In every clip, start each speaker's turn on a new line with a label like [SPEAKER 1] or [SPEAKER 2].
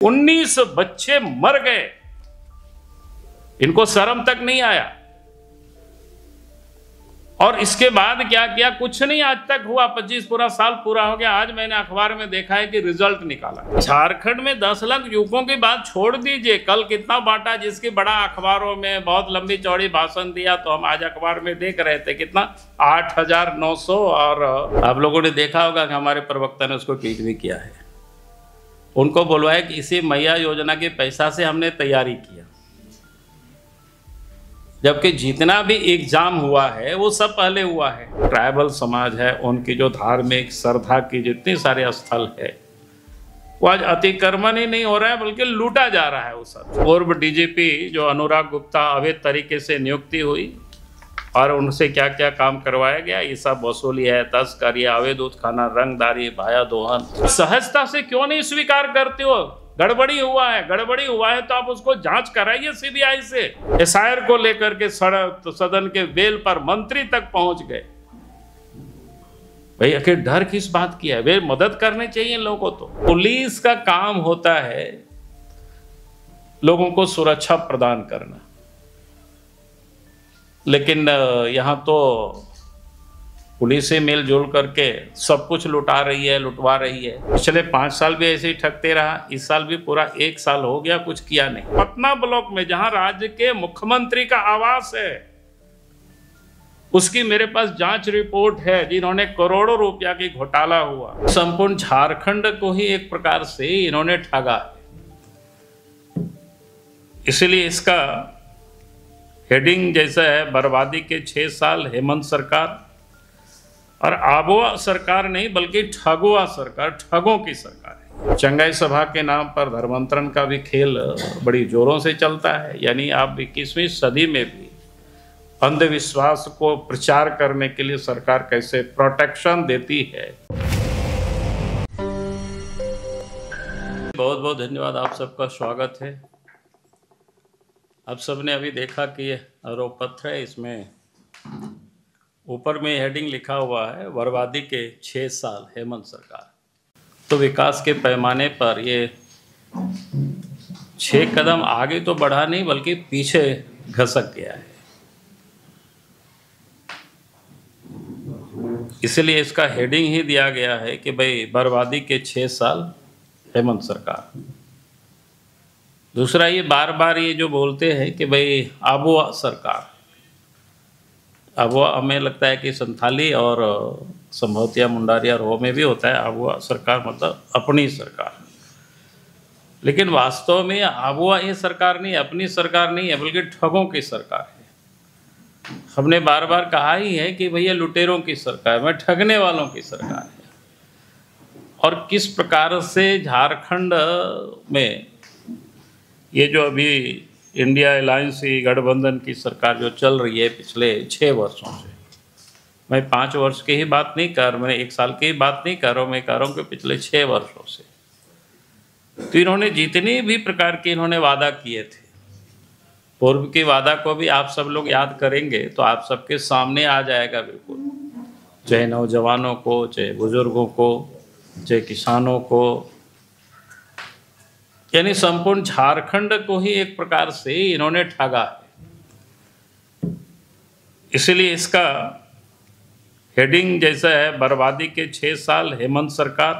[SPEAKER 1] 19 बच्चे मर गए, इनको शर्म तक नहीं आया। और इसके बाद क्या किया? कुछ नहीं आज तक हुआ। 25 पूरा साल पूरा हो गया। आज मैंने अखबार में देखा है कि रिजल्ट निकाला। झारखंड में 10 लाख युवकों की बात छोड़ दीजिए, कल कितना बांटा, जिसकी बड़ा अखबारों में बहुत लंबी चौड़ी भाषण दिया, तो हम आज अखबार में देख रहे थे कितना 8,900। और आप लोगों ने देखा होगा कि हमारे प्रवक्ता ने उसको ट्वीट भी किया है। उनको बुलवाया कि इसी मैया योजना के पैसा से हमने तैयारी किया, जबकि जितना भी एग्जाम हुआ है वो सब पहले हुआ है। ट्राइबल समाज है, उनकी जो धार्मिक श्रद्धा की जितने सारे स्थल है, वो आज अतिक्रमण ही नहीं हो रहा है बल्कि लूटा जा रहा है। वो सब पूर्व डीजीपी जो अनुराग गुप्ता अवैध तरीके से नियुक्ति हुई और उनसे क्या क्या काम करवाया गया, ये सब वसूली है, तस्करी, अवैध उत्खनन, रंगदारी, भाया दोहन। सहजता से क्यों नहीं स्वीकार करते हो? गड़बड़ी हुआ है तो आप उसको जांच कराइए सीबीआई से। एसआईआर को लेकर के सदन के वेल पर मंत्री तक पहुंच गए। भाई आखिर डर किस बात की है? वे मदद करने चाहिए लोगों को। तो पुलिस का काम होता है लोगों को सुरक्षा प्रदान करना, लेकिन यहां तो पुलिस से मिलजुल करके सब कुछ लुटा रही है, लुटवा रही है। पिछले 5 साल भी ऐसे ही ठगते रहा, इस साल भी पूरा 1 साल हो गया, कुछ किया नहीं। पटना ब्लॉक में जहां राज्य के मुख्यमंत्री का आवास है, उसकी मेरे पास जांच रिपोर्ट है, जिन्होंने करोड़ों रुपया की घोटाला हुआ। संपूर्ण झारखंड को ही एक प्रकार से इन्होंने ठगा। इसलिए इसका हेडिंग जैसा है, बर्बादी के 6 साल हेमंत सरकार, और आबुआ सरकार नहीं बल्कि ठगुआ सरकार, ठगों की सरकार है। चंगाई सभा के नाम पर धर्मांतरण का भी खेल बड़ी जोरों से चलता है। यानी आप 21वीं सदी में भी अंधविश्वास को प्रचार करने के लिए सरकार कैसे प्रोटेक्शन देती है। बहुत बहुत धन्यवाद, आप सबका स्वागत है। आप सबने अभी देखा कि आरोप पत्र है, इसमें ऊपर में हेडिंग लिखा हुआ है बर्बादी के 6 साल हेमंत सरकार। तो विकास के पैमाने पर ये 6 कदम आगे तो बढ़ा नहीं बल्कि पीछे घसक गया है। इसलिए इसका हेडिंग ही दिया गया है कि भाई बर्बादी के 6 साल हेमंत सरकार। दूसरा, ये बार बार ये जो बोलते हैं कि भाई आबुआ सरकार, आबुआ हमें लगता है कि संथाली और संभवतिया मुंडारिया रो में भी होता है आबुआ सरकार, मतलब अपनी सरकार। लेकिन वास्तव में आबुआ ये सरकार नहीं, अपनी सरकार नहीं है, बल्कि ठगों की सरकार है। हमने बार बार कहा ही है कि भैया लुटेरों की सरकार में, ठगने वालों की सरकार है। और किस प्रकार से झारखंड में ये जो अभी इंडिया अलायंस गठबंधन की सरकार जो चल रही है पिछले 6 वर्षों से, मैं 5 वर्ष की ही बात नहीं कर रहा, मैं 1 साल की ही बात नहीं कर रहा हूँ, मैं कह रहा हूँ कि पिछले 6 वर्षों से, तो इन्होंने जितनी भी प्रकार के इन्होंने वादा किए थे, पूर्व के वादा को भी आप सब लोग याद करेंगे तो आप सबके सामने आ जाएगा बिल्कुल। चाहे नौजवानों को, चाहे बुजुर्गों को, चाहे किसानों को, यानी संपूर्ण झारखंड को ही एक प्रकार से इन्होंने ठगा है। इसलिए इसका हेडिंग जैसा है, बर्बादी के 6 साल हेमंत सरकार,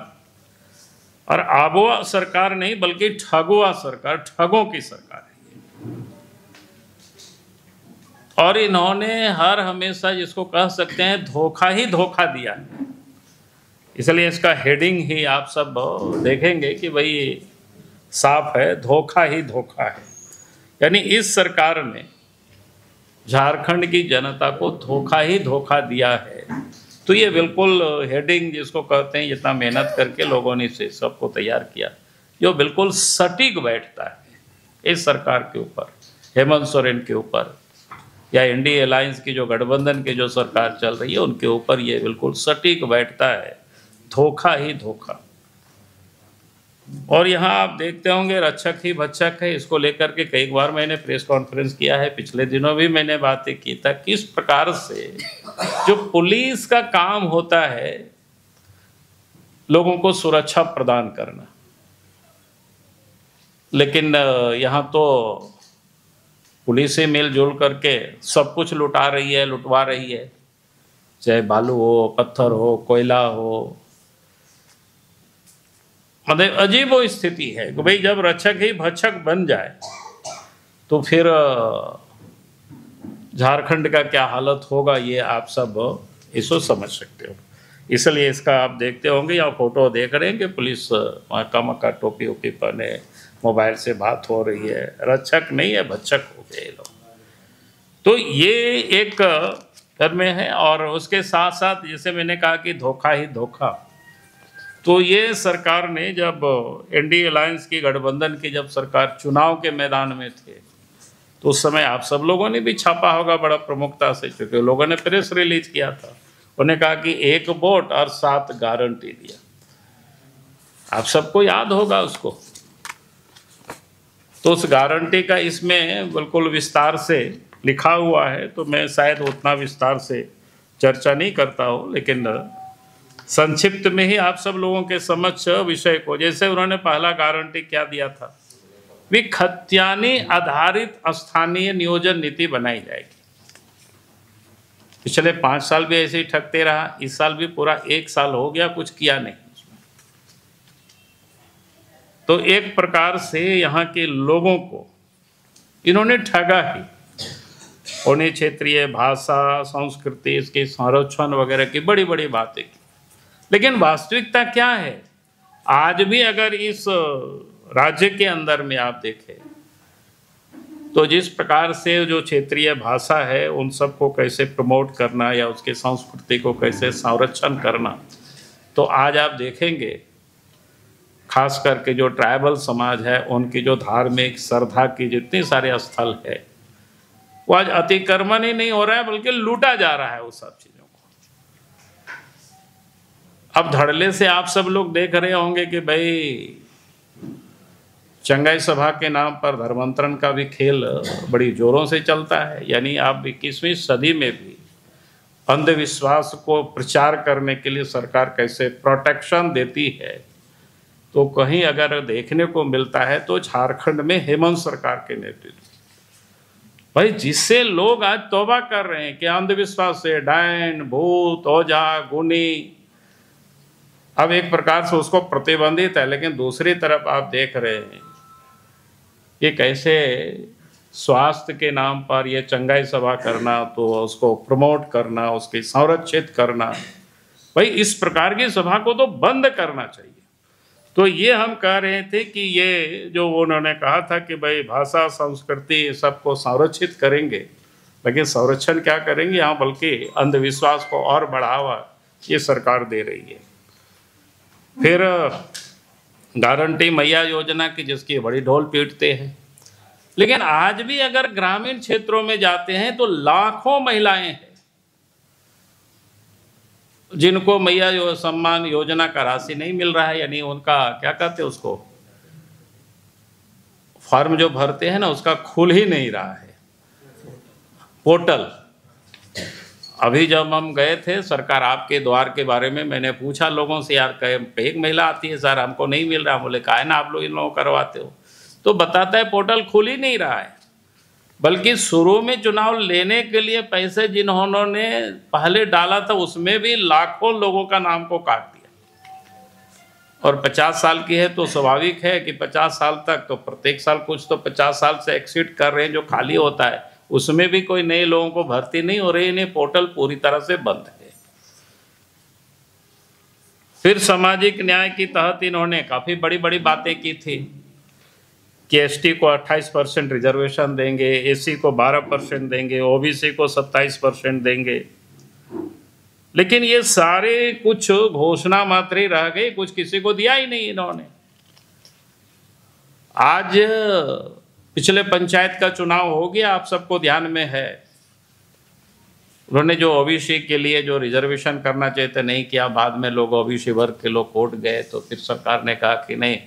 [SPEAKER 1] और आबुआ सरकार नहीं बल्कि ठगुआ सरकार, ठगों की सरकार है। और इन्होंने हर हमेशा जिसको कह सकते हैं धोखा ही धोखा दिया है। इसलिए इसका हेडिंग ही आप सब देखेंगे कि भाई साफ है, धोखा ही धोखा है। यानी इस सरकार ने झारखंड की जनता को धोखा ही धोखा दिया है। तो ये बिल्कुल हेडिंग जिसको कहते हैं, जितना मेहनत करके लोगों ने इसे सबको तैयार किया, जो बिल्कुल सटीक बैठता है इस सरकार के ऊपर, हेमंत सोरेन के ऊपर, या इंडिया अलायंस की जो गठबंधन की जो सरकार चल रही है उनके ऊपर ये बिल्कुल सटीक बैठता है, धोखा ही धोखा। और यहाँ आप देखते होंगे रक्षक ही भक्षक है, इसको लेकर के कई बार मैंने प्रेस कॉन्फ्रेंस किया है, पिछले दिनों भी मैंने बातें की था। किस प्रकार से जो पुलिस का काम होता है लोगों को सुरक्षा प्रदान करना, लेकिन यहाँ तो पुलिस ही मिलजुल करके सब कुछ लुटा रही है, लुटवा रही है, चाहे बालू हो, पत्थर हो, कोयला हो। मतलब अजीब वो स्थिति है कि भाई जब रक्षक ही भक्षक बन जाए तो फिर झारखंड का क्या हालत होगा, ये आप सब इसको समझ सकते हो। इसलिए इसका आप देखते होंगे या फोटो देख रहे हैं कि पुलिस मक्का टोपी ओपी पहने मोबाइल से बात हो रही है, रक्षक नहीं है भक्षक हो गए लोग। तो ये एक कर में है। और उसके साथ साथ जैसे मैंने कहा कि धोखा ही धोखा, तो ये सरकार ने जब एनडीए अलायंस की गठबंधन की जब सरकार चुनाव के मैदान में थे तो उस समय आप सब लोगों ने भी छापा होगा बड़ा प्रमुखता से, क्योंकि लोगों ने प्रेस रिलीज किया था। उन्होंने कहा कि 1 वोट और 7 गारंटी दिया, आप सबको याद होगा उसको। तो उस गारंटी का इसमें बिल्कुल विस्तार से लिखा हुआ है, तो मैं शायद उतना विस्तार से चर्चा नहीं करता हूँ, लेकिन संक्षिप्त में ही आप सब लोगों के समक्ष विषय को, जैसे उन्होंने पहला गारंटी क्या दिया था, भी खतियानी आधारित स्थानीय नियोजन नीति बनाई जाएगी। पिछले 5 साल भी ऐसे ही ठगते रहा, इस साल भी पूरा 1 साल हो गया, कुछ किया नहीं। तो एक प्रकार से यहाँ के लोगों को इन्होंने ठगा ही। उन्हें क्षेत्रीय भाषा संस्कृति, इसके संरक्षण वगैरह की बड़ी बड़ी बातें की, लेकिन वास्तविकता क्या है? आज भी अगर इस राज्य के अंदर में आप देखें तो जिस प्रकार से जो क्षेत्रीय भाषा है उन सबको कैसे प्रमोट करना या उसके संस्कृति को कैसे संरक्षण करना, तो आज आप देखेंगे खास करके जो ट्राइबल समाज है उनकी जो धार्मिक श्रद्धा की जितने सारे स्थल है वो आज अतिक्रमण ही नहीं हो रहा है, बल्कि लूटा जा रहा है उस सब चीजों को। अब धड़ल्ले से आप सब लोग देख रहे होंगे कि भाई चंगाई सभा के नाम पर धर्मांतरण का भी खेल बड़ी जोरों से चलता है। यानी आप 21वीं सदी में भी अंधविश्वास को प्रचार करने के लिए सरकार कैसे प्रोटेक्शन देती है, तो कहीं अगर देखने को मिलता है तो झारखंड में हेमंत सरकार के नेतृत्व, भाई जिससे लोग आज तौबा कर रहे हैं कि अंधविश्वास से डायन भूत ओझा गुनी, अब एक प्रकार से उसको प्रतिबंधित है, लेकिन दूसरी तरफ आप देख रहे हैं कि कैसे स्वास्थ्य के नाम पर ये चंगाई सभा करना, तो उसको प्रमोट करना, उसके संरक्षित करना, भाई इस प्रकार की सभा को तो बंद करना चाहिए। तो ये हम कह रहे थे कि ये जो उन्होंने कहा था कि भाई भाषा संस्कृति सबको संरक्षित करेंगे, लेकिन संरक्षण क्या करेंगे यहाँ, बल्कि अंधविश्वास को और बढ़ावा ये सरकार दे रही है। फिर गारंटी मैया योजना की, जिसकी बड़ी ढोल पीटते हैं, लेकिन आज भी अगर ग्रामीण क्षेत्रों में जाते हैं तो लाखों महिलाएं हैं जिनको मैया सम्मान योजना का राशि नहीं मिल रहा है। यानी उनका क्या कहते हैं, उसको फॉर्म जो भरते हैं ना, उसका खुल ही नहीं रहा है पोर्टल। अभी जब हम गए थे सरकार आपके द्वार के बारे में, मैंने पूछा लोगों से, यार एक महिला आती है सर हमको नहीं मिल रहा। बोले काहे ना आप लोग इन लोगों करवाते हो, तो बताता है पोर्टल खुल ही नहीं रहा है। बल्कि शुरू में चुनाव लेने के लिए पैसे जिन्होंने पहले डाला था उसमें भी लाखों लोगों का नाम को काट दिया। और 50 साल की है तो स्वाभाविक है कि 50 साल तक तो प्रत्येक साल कुछ तो 50 साल से एक्सीड कर रहे हैं, जो खाली होता है उसमें भी कोई नए लोगों को भर्ती नहीं हो रही। इन्हें पोर्टल पूरी तरह से बंद है। फिर सामाजिक न्याय की तहत इन्होंने काफी बड़ी बड़ी बातें की थी कि एसटी को 28% रिजर्वेशन देंगे, एसी को 12% देंगे, ओबीसी को 27% देंगे। लेकिन ये सारे कुछ घोषणा मात्र ही रह गई, कुछ किसी को दिया ही नहीं इन्होंने। आज पिछले पंचायत का चुनाव हो गया, आप सबको ध्यान में है, उन्होंने जो ओबीसी के लिए जो रिजर्वेशन करना चाहते नहीं किया। बाद में लोग ओबीसी वर्ग के लोग कोर्ट गए, तो फिर सरकार ने कहा कि नहीं,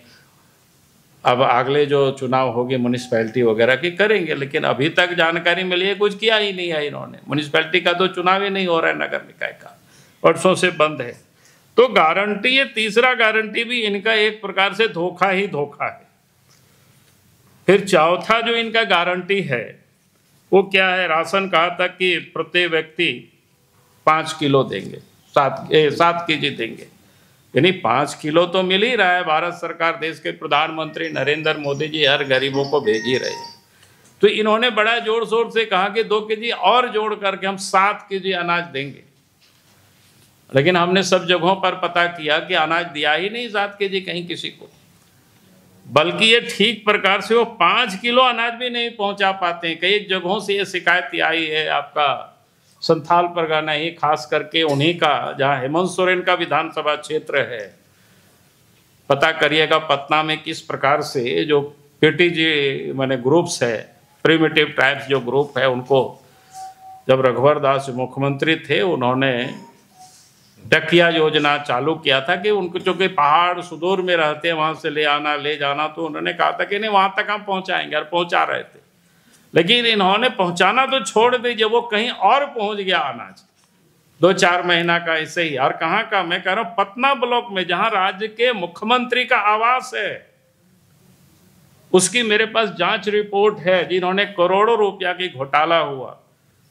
[SPEAKER 1] अब अगले जो चुनाव होंगे म्यूनिसपैलिटी वगैरह की करेंगे। लेकिन अभी तक जानकारी मिली है कुछ किया ही नहीं है इन्होंने। म्यूनिसपैलिटी का तो चुनाव ही नहीं हो रहा है, नगर निकाय का वर्षों से बंद है। तो गारंटी, ये तीसरा गारंटी भी इनका एक प्रकार से धोखा ही धोखा है। फिर चौथा जो इनका गारंटी है वो क्या है, राशन कहा था कि प्रत्येक व्यक्ति 5 किलो देंगे, 7 केजी देंगे, यानी 5 किलो तो मिल ही रहा है। भारत सरकार, देश के प्रधानमंत्री नरेंद्र मोदी जी हर गरीबों को भेज ही रहे हैं। तो इन्होंने बड़ा जोर शोर से कहा कि 2 केजी और जोड़ करके हम 7 केजी अनाज देंगे, लेकिन हमने सब जगहों पर पता किया कि अनाज दिया ही नहीं 7 केजी कहीं किसी को, बल्कि ये ठीक प्रकार से वो 5 किलो अनाज भी नहीं पहुंचा पाते हैं। कई जगहों से ये शिकायत आई है, आपका संथाल परगना ही खास करके उन्हीं का, जहां हेमंत सोरेन का विधानसभा क्षेत्र है। पता करिएगा पटना में किस प्रकार से जो पीटीजी माने ग्रुप्स है, प्रिमिटिव ट्राइब्स जो ग्रुप है, उनको जब रघुवर दास मुख्यमंत्री थे उन्होंने डकिया योजना चालू किया था कि उनको जो कि पहाड़ सुदूर में रहते हैं वहाँ से ले आना ले जाना, तो उन्होंने कहा था कि नहीं वहाँ तक हम पहुँचाएंगे, और पहुँचा रहे थे। लेकिन इन्होंने पहुँचाना तो छोड़ दीजिए, वो कहीं और पहुँच गया अनाज 2-4 महीना का ऐसे ही। और कहाँ का, मैं कह रहा हूँ पटना ब्लॉक में, जहाँ राज्य के मुख्यमंत्री का आवास है, उसकी मेरे पास जांच रिपोर्ट है, जिन्होंने करोड़ों रुपया की घोटाला हुआ,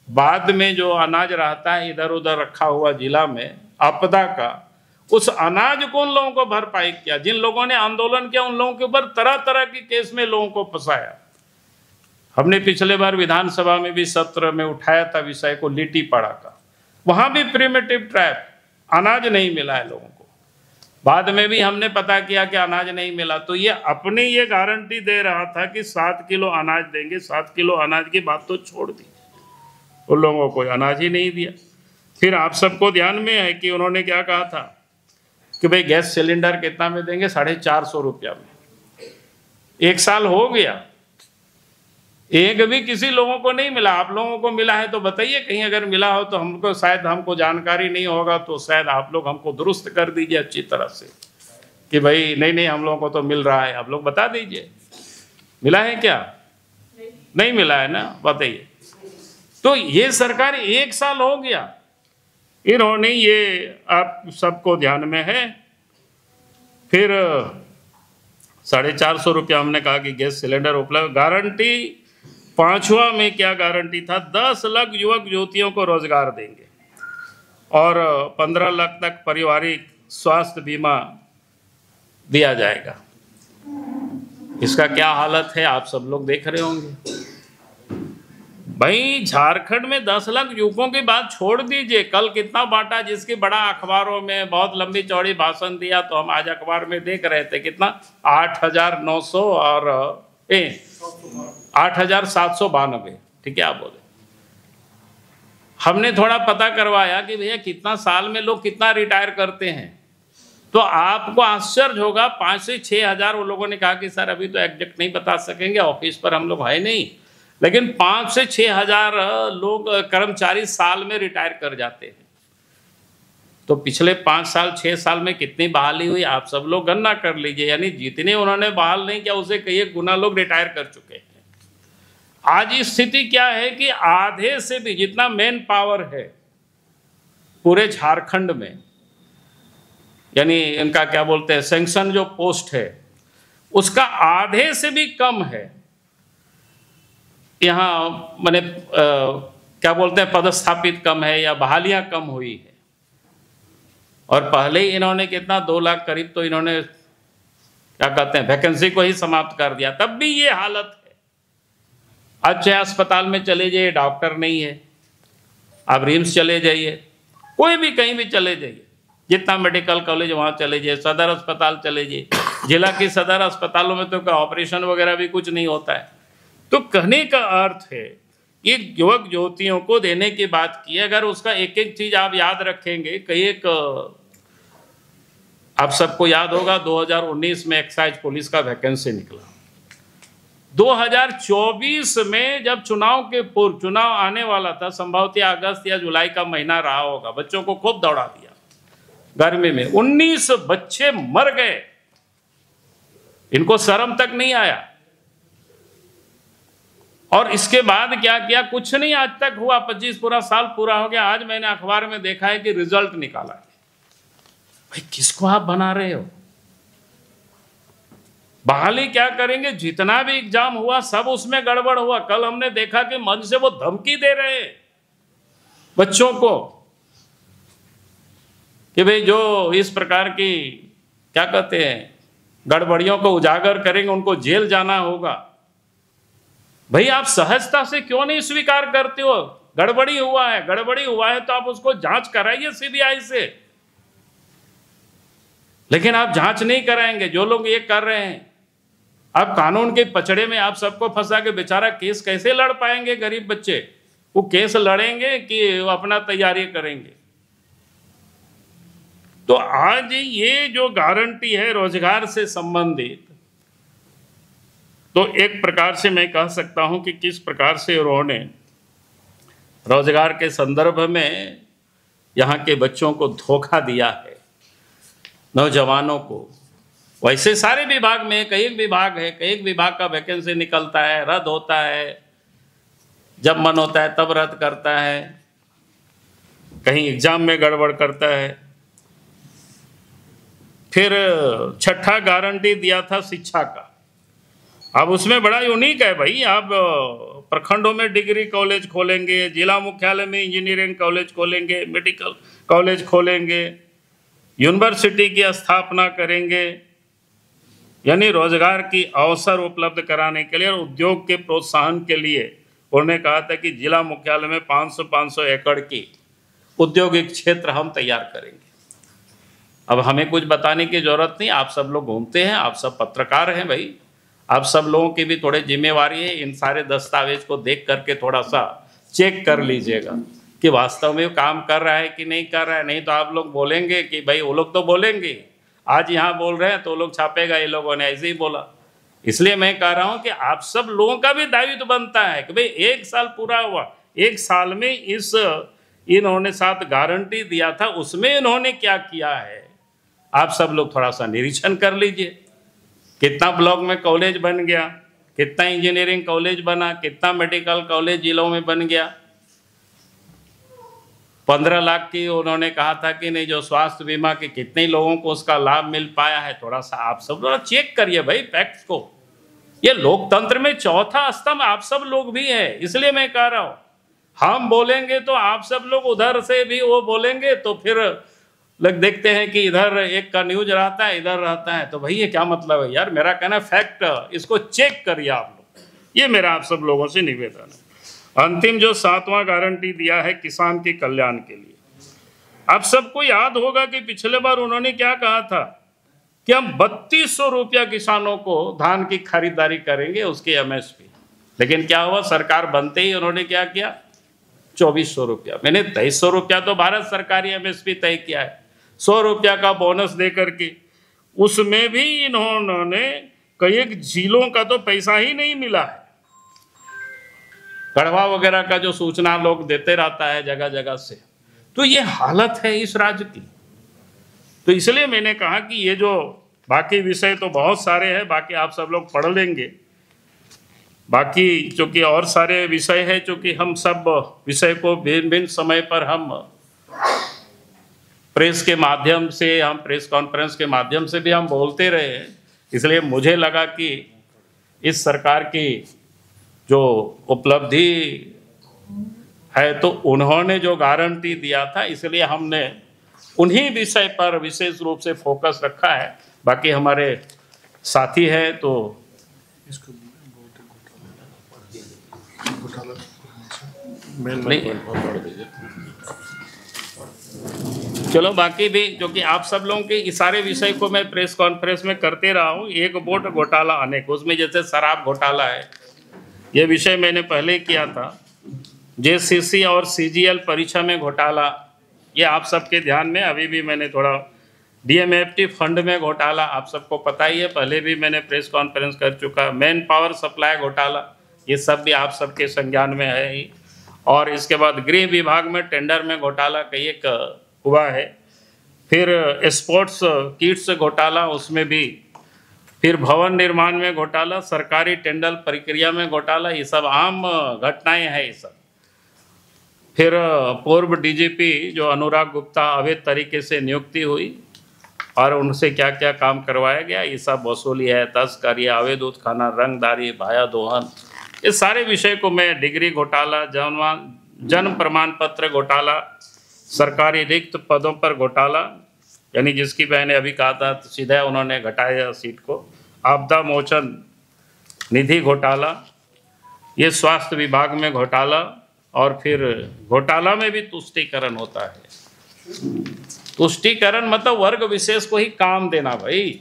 [SPEAKER 1] बाद में जो अनाज रहता है इधर उधर रखा हुआ जिला में आपदा का, उस अनाज को उन लोगों को भरपाई किया। जिन लोगों ने आंदोलन किया उन लोगों के ऊपर तरह तरह के केस में लोगों को फंसाया। हमने पिछले बार विधानसभा में भी सत्र में उठाया था विषय को, लिट्टी पाड़ा का, वहां भी प्रिमिटिव ट्राइब, अनाज नहीं मिला है लोगों को। बाद में भी हमने पता किया कि अनाज नहीं मिला, तो ये अपनी ये गारंटी दे रहा था कि 7 किलो अनाज देंगे। 7 किलो अनाज की बात तो छोड़ दी, उन लोगों को अनाज ही नहीं दिया। फिर आप सबको ध्यान में है कि उन्होंने क्या कहा था कि भाई गैस सिलेंडर कितना में देंगे, 450 रुपया में। 1 साल हो गया, एक भी किसी लोगों को नहीं मिला। आप लोगों को मिला है तो बताइए, कहीं अगर मिला हो तो हमको, शायद हमको जानकारी नहीं होगा तो शायद आप लोग हमको दुरुस्त कर दीजिए अच्छी तरह से कि भाई नहीं हम लोगों को तो मिल रहा है। आप लोग बता दीजिए मिला है क्या? नहीं मिला है ना, बताइए। तो ये सरकार 1 साल हो गया, इन्होंने ये आप सबको ध्यान में है। फिर 450 रुपया हमने कहा कि गैस सिलेंडर उपलब्ध। गारंटी 5वां में क्या गारंटी था, 10 लाख युवक युवतियों को रोजगार देंगे और 15 लाख तक पारिवारिक स्वास्थ्य बीमा दिया जाएगा। इसका क्या हालत है आप सब लोग देख रहे होंगे। भाई झारखंड में 10 लाख युवकों की बात छोड़ दीजिए, कल कितना बांटा, जिसकी बड़ा अखबारों में बहुत लंबी चौड़ी भाषण दिया, तो हम आज अखबार में देख रहे थे कितना 8,900 और 8,792, ठीक है आप बोले। हमने थोड़ा पता करवाया कि भैया कितना साल में लोग कितना रिटायर करते हैं, तो आपको आश्चर्य होगा 5 से 6 हज़ार। वो लोगों ने कहा कि सर अभी तो एग्जैक्ट नहीं बता सकेंगे, ऑफिस पर हम लोग है नहीं, लेकिन 5 से 6 हज़ार लोग कर्मचारी साल में रिटायर कर जाते हैं। तो पिछले 5 साल 6 साल में कितनी बहाली हुई आप सब लोग गणना कर लीजिए, यानी जितने उन्होंने बहाल नहीं किया उसे कई गुना लोग रिटायर कर चुके हैं। आज स्थिति क्या है कि आधे से भी जितना मेन पावर है पूरे झारखंड में, यानी इनका क्या बोलते हैं सैंक्शन जो पोस्ट है, उसका आधे से भी कम है यहाँ, माने क्या बोलते हैं पदस्थापित कम है या बहालियां कम हुई है। और पहले ही इन्होंने कितना 2 लाख करीब तो इन्होंने क्या कहते हैं वैकेंसी को ही समाप्त कर दिया, तब भी ये हालत है। अच्छा अस्पताल में चले जाइए, डॉक्टर नहीं है, आप रिम्स चले जाइए, कोई भी कहीं भी चले जाइए, जितना मेडिकल कॉलेज वहाँ चले जाइए, सदर अस्पताल चले जाइए, जिला की सदर अस्पतालों में तो ऑपरेशन वगैरह भी कुछ नहीं होता है। तो कहने का अर्थ है कि युवक युवतियों को देने की बात की, अगर उसका एक एक चीज आप याद रखेंगे, कई एक आप सबको याद होगा 2019 में एक्साइज पुलिस का वैकेंसी निकला। 2024 में जब चुनाव के पूर्व चुनाव आने वाला था, संभवतः अगस्त या जुलाई का महीना रहा होगा, बच्चों को खूब दौड़ा दिया गर्मी में, 19 बच्चे मर गए, इनको शर्म तक नहीं आया। और इसके बाद क्या किया, कुछ नहीं आज तक हुआ, 25 पूरा साल पूरा हो गया। आज मैंने अखबार में देखा है कि रिजल्ट निकाला है। भाई किसको आप बना रहे हो? बहाली क्या करेंगे? जितना भी एग्जाम हुआ सब उसमें गड़बड़ हुआ। कल हमने देखा कि मंच से वो धमकी दे रहे हैं बच्चों को कि भाई जो इस प्रकार की क्या कहते हैं गड़बड़ियों को उजागर करेंगे उनको जेल जाना होगा। भाई आप सहजता से क्यों नहीं स्वीकार करते हो? गड़बड़ी हुआ है, गड़बड़ी हुआ है तो आप उसको जांच कराइए सीबीआई से, लेकिन आप जांच नहीं कराएंगे। जो लोग ये कर रहे हैं, आप कानून के पचड़े में आप सबको फंसा के बेचारा केस कैसे लड़ पाएंगे? गरीब बच्चे वो केस लड़ेंगे कि वो अपना तैयारी करेंगे? तो आज ये जो गारंटी है रोजगार से संबंधित, तो एक प्रकार से मैं कह सकता हूं कि किस प्रकार से उन्होंने रोजगार के संदर्भ में यहाँ के बच्चों को धोखा दिया है, नौजवानों को। वैसे सारे विभाग में कई विभाग है, कई विभाग का वैकेंसी निकलता है, रद्द होता है, जब मन होता है तब रद्द करता है, कहीं एग्जाम में गड़बड़ करता है। फिर छठा गारंटी दिया था शिक्षा का। अब उसमें बड़ा यूनिक है भाई, आप प्रखंडों में डिग्री कॉलेज खोलेंगे, जिला मुख्यालय में इंजीनियरिंग कॉलेज खोलेंगे, मेडिकल कॉलेज खोलेंगे, यूनिवर्सिटी की स्थापना करेंगे, यानी रोजगार की अवसर उपलब्ध कराने के लिए और उद्योग के प्रोत्साहन के लिए उन्होंने कहा था कि जिला मुख्यालय में 500 एकड़ की औद्योगिक क्षेत्र हम तैयार करेंगे। अब हमें कुछ बताने की जरूरत नहीं, आप सब लोग घूमते हैं, आप सब पत्रकार हैं भाई, आप सब लोगों की भी थोड़ी जिम्मेवारी है, इन सारे दस्तावेज को देख करके थोड़ा सा चेक कर लीजिएगा कि वास्तव में काम कर रहा है कि नहीं कर रहा है। नहीं तो आप लोग बोलेंगे कि भाई वो लोग तो बोलेंगे, आज यहाँ बोल रहे हैं तो लोग छापेगा ये लोगों ने ऐसे ही बोला। इसलिए मैं कह रहा हूँ कि आप सब लोगों का भी दायित्व बनता है कि भाई 1 साल पूरा हुआ, 1 साल में इन्होंने 7 गारंटी दिया था, उसमें इन्होंने क्या किया है आप सब लोग थोड़ा सा निरीक्षण कर लीजिए। कितना ब्लॉक में कॉलेज बन गया, कितना इंजीनियरिंग कॉलेज बना, कितना मेडिकल कॉलेज जिलों में बन गया। 15 लाख की उन्होंने कहा था कि नहीं, जो स्वास्थ्य बीमा के कितने लोगों को उसका लाभ मिल पाया है, थोड़ा सा आप सब लोग चेक करिए भाई फैक्ट्स को। ये लोकतंत्र में चौथा स्तंभ आप सब लोग भी है, इसलिए मैं कह रहा हूं हम बोलेंगे तो आप सब लोग उधर से भी वो बोलेंगे, तो फिर लोग देखते हैं कि इधर एक का न्यूज रहता है इधर रहता है, तो भाई ये क्या मतलब है यार? मेरा कहना फैक्ट इसको चेक करिए आप लोग, ये मेरा आप सब लोगों से निवेदन है। अंतिम जो 7वां गारंटी दिया है किसान के कल्याण के लिए, आप सबको याद होगा कि पिछले बार उन्होंने क्या कहा था कि हम 3200 रुपया किसानों को धान की खरीदारी करेंगे, उसकी एमएसपी। लेकिन क्या हुआ, सरकार बनते ही उन्होंने क्या किया, 2400 रुपया। मैंने 2300 रुपया तो भारत सरकार ही एमएसपी तय किया है, 100 रुपया का बोनस दे करके, उसमें भी इन्होंने कई जिलों का तो पैसा ही नहीं मिला है। कड़वा वगैरह का जो सूचना लोग देते रहता है जगह जगह से, तो ये हालत है इस राज्य की। तो इसलिए मैंने कहा कि ये जो बाकी विषय तो बहुत सारे हैं, बाकी आप सब लोग पढ़ लेंगे। बाकी चूँकि और सारे विषय है, चूँकि हम सब विषय को भिन्न भिन्न समय पर हम प्रेस के माध्यम से, हम प्रेस कॉन्फ्रेंस के माध्यम से भी हम बोलते रहे हैं, इसलिए मुझे लगा कि इस सरकार की जो उपलब्धि है, तो उन्होंने जो गारंटी दिया था, इसलिए हमने उन्हीं विषय पर विशेष रूप से फोकस रखा है। बाकी हमारे साथी हैं तो चलो, बाकी भी क्योंकि आप सब लोगों के इस सारे विषय को मैं प्रेस कॉन्फ्रेंस में करते रहा हूँ। एक वोट घोटाला अनेक, उसमें जैसे शराब घोटाला है, ये विषय मैंने पहले किया था। जेसीसी और सीजीएल परीक्षा में घोटाला, ये आप सबके ध्यान में, अभी भी मैंने थोड़ा डीएमएफटी फंड में घोटाला, आप सबको पता ही है, पहले भी मैंने प्रेस कॉन्फ्रेंस कर चुका। मैन पावर सप्लाई घोटाला, ये सब भी आप सबके संज्ञान में है ही। और इसके बाद गृह विभाग में टेंडर में घोटाला कई एक हुआ है। फिर स्पोर्ट्स किट्स घोटाला, उसमें भी। फिर भवन निर्माण में घोटाला, सरकारी टेंडर प्रक्रिया में घोटाला, ये सब आम घटनाएं हैं ये सब। फिर पूर्व डीजीपी जो अनुराग गुप्ता अवैध तरीके से नियुक्ति हुई, और उनसे क्या क्या काम करवाया गया, ये सब वसूली है, तस्करी, अवैध उत्खनन, रंगदारी, भाया दोहन, ये सारे विषय को मैं, डिग्री घोटाला, जन्म प्रमाण पत्र घोटाला, सरकारी रिक्त पदों पर घोटाला, यानी जिसकी मैंने अभी कहा था तो सीधा उन्होंने घटाया सीट को, आपदा मोचन निधि घोटाला, ये स्वास्थ्य विभाग में घोटाला, और फिर घोटाला में भी तुष्टीकरण होता है। तुष्टीकरण मतलब वर्ग विशेष को ही काम देना भाई।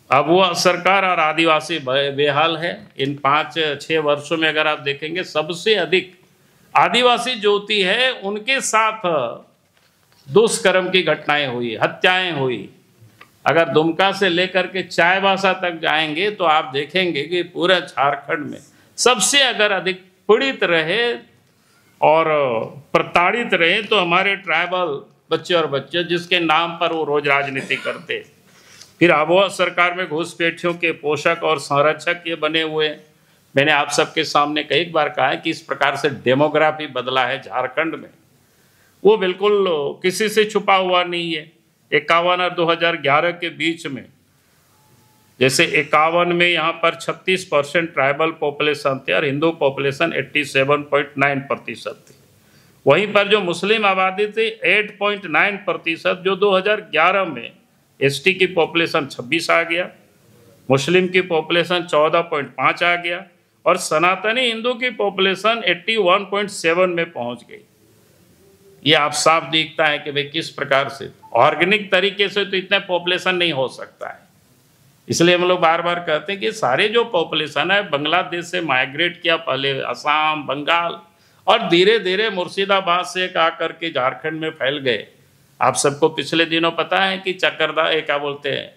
[SPEAKER 1] अब वो सरकार और आदिवासी बेहाल है। इन 5-6 वर्षों में अगर आप देखेंगे सबसे अधिक आदिवासी ज्योति है, उनके साथ दुष्कर्म की घटनाएं हुई, हत्याएं हुई। अगर दुमका से लेकर के चाईबासा तक जाएंगे तो आप देखेंगे कि पूरे झारखंड में सबसे अगर अधिक पीड़ित रहे और प्रताड़ित रहे तो हमारे ट्राइबल बच्चे और बच्चे, जिसके नाम पर वो रोज राजनीति करते। फिर आबोआ सरकार में घुसपैठियों के पोषक और संरक्षक ये बने हुए। मैंने आप सबके सामने कई बार कहा है कि इस प्रकार से डेमोग्राफी बदला है झारखंड में, वो बिल्कुल किसी से छुपा हुआ नहीं है। 51 और 2011 के बीच में, जैसे 51 में यहाँ पर 36% ट्राइबल पॉपुलेशन थे और हिंदू पॉपुलेशन 87.9% थी। वहीं पर जो मुस्लिम आबादी थी 8.9%, जो 2011 में एसटी की पॉपुलेशन 26 आ गया, मुस्लिम की पॉपुलेशन 14.5 आ गया, और सनातनी हिंदू की पॉपुलेशन 81.7 में पहुंच गई। ये आप साफ दिखता है कि भाई किस प्रकार से ऑर्गेनिक तरीके से तो इतना पॉपुलेशन नहीं हो सकता है। इसलिए हम लोग बार बार कहते हैं कि सारे जो पॉपुलेशन है बांग्लादेश से माइग्रेट किया, पहले असम, बंगाल, और धीरे धीरे मुर्शिदाबाद से आकर के झारखंड में फैल गए। आप सबको पिछले दिनों पता है कि चक्करदा क्या बोलते हैं,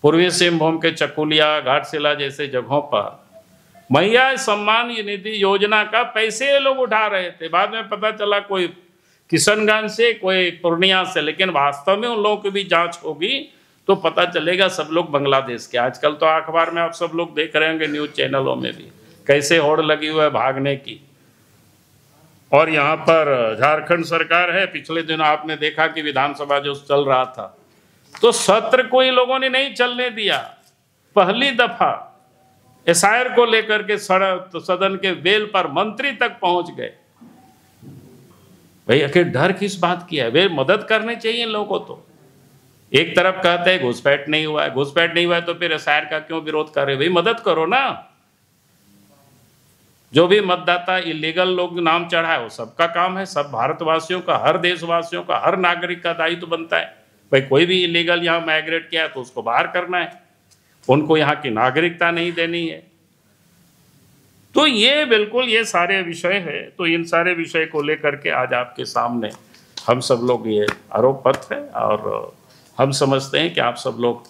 [SPEAKER 1] पूर्वी सिंहभूम के चकुलिया, घाटशिला जैसे जगहों पर मैया सम्मान निधि योजना का पैसे ये लोग उठा रहे थे। बाद में पता चला कोई किशनगंज से, कोई पूर्णिया से, लेकिन वास्तव में उन लोगों की भी जांच होगी तो पता चलेगा सब लोग बांग्लादेश के। आजकल तो अखबार में आप सब लोग देख रहे होंगे, न्यूज चैनलों में भी कैसे होड़ लगी हुई है भागने की। और यहाँ पर झारखंड सरकार है, पिछले दिनों आपने देखा कि विधानसभा जो चल रहा था तो सत्र को इन लोगों ने नहीं चलने दिया। पहली दफा एसआईआर को लेकर के सदन के बेल पर मंत्री तक पहुंच गए। भाई आखिर डर किस बात की है? वे मदद करनी चाहिए इन लोगों को। तो एक तरफ कहते हैं घुसपैठ नहीं हुआ है, घुसपैठ नहीं हुआ है तो फिर एसआईआर का क्यों विरोध कर रहे? भाई मदद करो ना। जो भी मतदाता इलीगल लोग नाम चढ़ा है वो सबका काम है, सब भारतवासियों का, हर देशवासियों का, हर नागरिक का दायित्व बनता है। भाई कोई भी इलीगल यहाँ माइग्रेट किया है तो उसको बाहर करना है, उनको यहाँ की नागरिकता नहीं देनी है। तो ये बिल्कुल ये सारे विषय है। तो इन सारे विषय को लेकर के आज आपके सामने हम सब लोग ये आरोप पत्र है, और हम समझते हैं कि आप सब लोग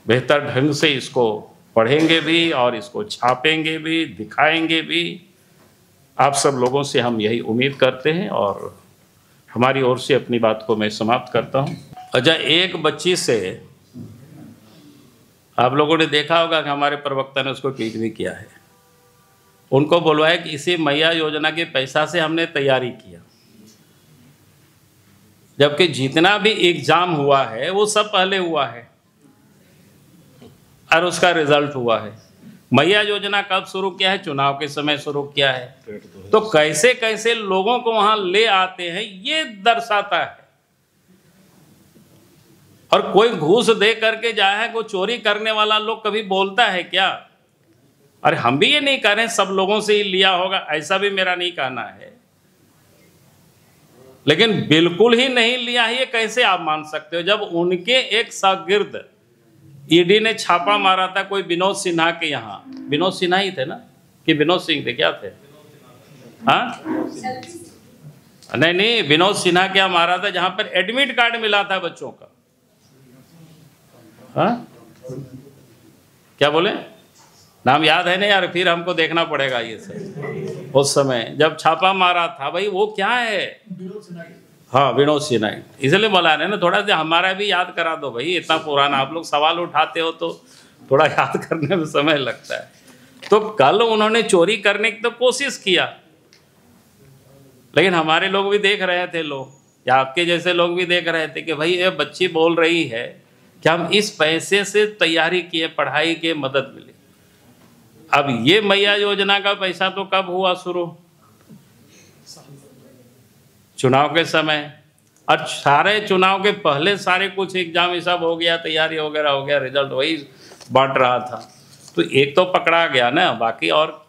[SPEAKER 1] बेहतर ढंग से इसको पढ़ेंगे भी और इसको छापेंगे भी, दिखाएंगे भी। आप सब लोगों से हम यही उम्मीद करते हैं, और हमारी ओर से अपनी बात को मैं समाप्त करता हूँ। अच्छा, एक बच्ची से आप लोगों ने देखा होगा कि हमारे प्रवक्ता ने उसको ट्वीट भी किया है, उनको बुलवाया कि इसी मैया योजना के पैसा से हमने तैयारी किया, जबकि जितना भी एग्जाम हुआ है वो सब पहले हुआ है और उसका रिजल्ट हुआ है। मैया योजना कब शुरू किया है? चुनाव के समय शुरू किया है। तो कैसे कैसे लोगों को वहां ले आते हैं ये दर्शाता है। और कोई घूस दे करके जाए, कोई चोरी करने वाला लोग कभी बोलता है क्या? अरे हम भी ये नहीं कह रहे हैं सब लोगों से ही लिया होगा, ऐसा भी मेरा नहीं कहना है, लेकिन बिल्कुल ही नहीं लिया है ये कैसे आप मान सकते हो? जब उनके एक शागिर्द ईडी ने छापा मारा था कोई विनोद सिन्हा के यहाँ, विनोद सिन्हा ही थे ना कि विनोद सिंह थे, क्या थे? हाँ नहीं, विनोद सिन्हा क्या मारा था, जहां पर एडमिट कार्ड मिला था बच्चों का। हाँ क्या बोले? नाम याद है नहीं यार, फिर हमको देखना पड़ेगा ये सब। उस समय जब छापा मारा था, भाई वो क्या है? हाँ विनोद सिन्हा, इसलिए बुला रहे ना, थोड़ा सा हमारा भी याद करा दो भाई, इतना पुराना आप लोग सवाल उठाते हो तो थोड़ा याद करने में समय लगता है। तो कल उन्होंने चोरी करने की तो कोशिश किया, लेकिन हमारे लोग भी देख रहे थे, लोग या आपके जैसे लोग भी देख रहे थे कि भाई ये बच्ची बोल रही है कि हम इस पैसे से तैयारी किए, पढ़ाई के मदद मिली। अब ये मैया योजना का पैसा तो कब हुआ शुरू? चुनाव के समय। और सारे चुनाव के पहले सारे कुछ एग्जाम ये सब हो गया, तैयारी वगैरह हो गया, रिजल्ट वही बांट रहा था। तो एक तो पकड़ा गया ना, बाकी और